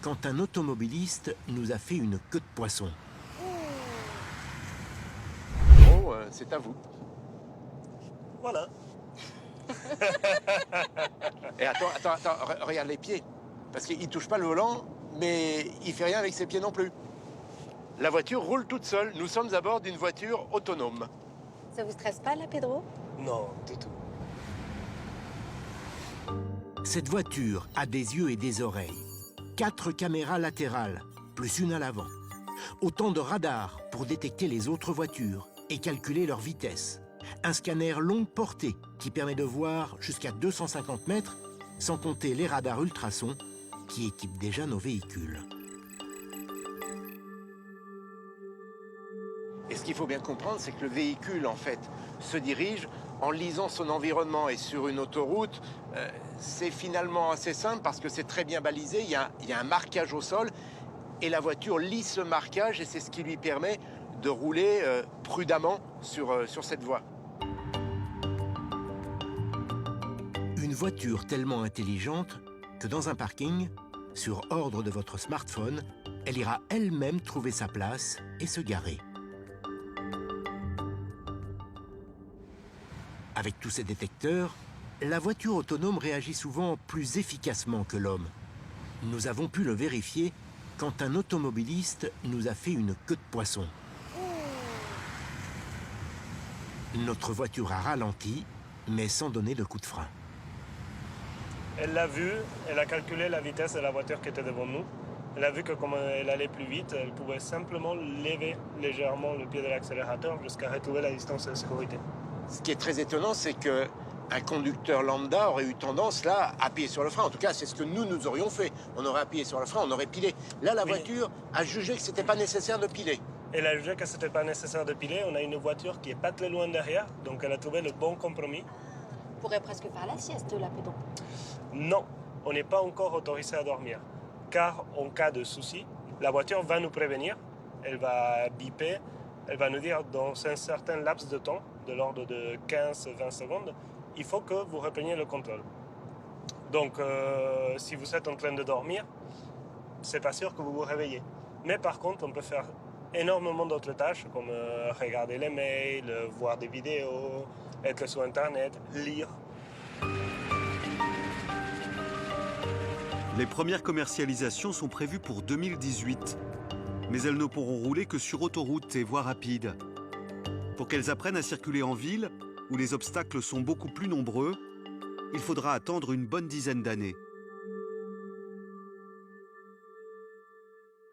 quand un automobiliste nous a fait une queue de poisson. Bon, c'est à vous. Voilà. Et attends, regarde les pieds. Parce qu'il touche pas le volant, mais il fait rien avec ses pieds non plus. La voiture roule toute seule. Nous sommes à bord d'une voiture autonome. Ça vous stresse pas là, Pedro? Non, du tout. Cette voiture a des yeux et des oreilles, 4 caméras latérales, plus une à l'avant, autant de radars pour détecter les autres voitures et calculer leur vitesse, un scanner longue portée qui permet de voir jusqu'à 250 mètres, sans compter les radars ultrasons qui équipent déjà nos véhicules. Et ce qu'il faut bien comprendre, c'est que le véhicule, en fait, se dirige en lisant son environnement. Et sur une autoroute, c'est finalement assez simple parce que c'est très bien balisé. Il y a un marquage au sol et la voiture lit ce marquage et c'est ce qui lui permet de rouler prudemment sur cette voie. Une voiture tellement intelligente que dans un parking, sur ordre de votre smartphone, elle ira elle-même trouver sa place et se garer. Avec tous ces détecteurs, la voiture autonome réagit souvent plus efficacement que l'homme. Nous avons pu le vérifier quand un automobiliste nous a fait une queue de poisson. Notre voiture a ralenti, mais sans donner de coup de frein. Elle l'a vu, elle a calculé la vitesse de la voiture qui était devant nous. Elle a vu que comme elle allait plus vite, elle pouvait simplement lever légèrement le pied de l'accélérateur jusqu'à retrouver la distance de sécurité. Ce qui est très étonnant, c'est qu'un conducteur lambda aurait eu tendance, là, à appuyer sur le frein. En tout cas, c'est ce que nous aurions fait. On aurait appuyé sur le frein, on aurait pilé. Là, la voiture a jugé que ce n'était pas nécessaire de piler. Elle a jugé que ce n'était pas nécessaire de piler. On a une voiture qui n'est pas très loin derrière, donc elle a trouvé le bon compromis. On pourrait presque faire la sieste là, Pedro. Non, on n'est pas encore autorisé à dormir. Car en cas de souci, la voiture va nous prévenir. Elle va biper. Elle va nous dire dans un certain laps de temps, de l'ordre de 15-20 secondes, il faut que vous repreniez le contrôle. Donc, si vous êtes en train de dormir, c'est pas sûr que vous vous réveillez. Mais par contre, on peut faire énormément d'autres tâches, comme regarder les mails, voir des vidéos, être sur Internet, lire. Les premières commercialisations sont prévues pour 2018. Mais elles ne pourront rouler que sur autoroute et voies rapides. Pour qu'elles apprennent à circuler en ville, où les obstacles sont beaucoup plus nombreux, il faudra attendre une bonne dizaine d'années.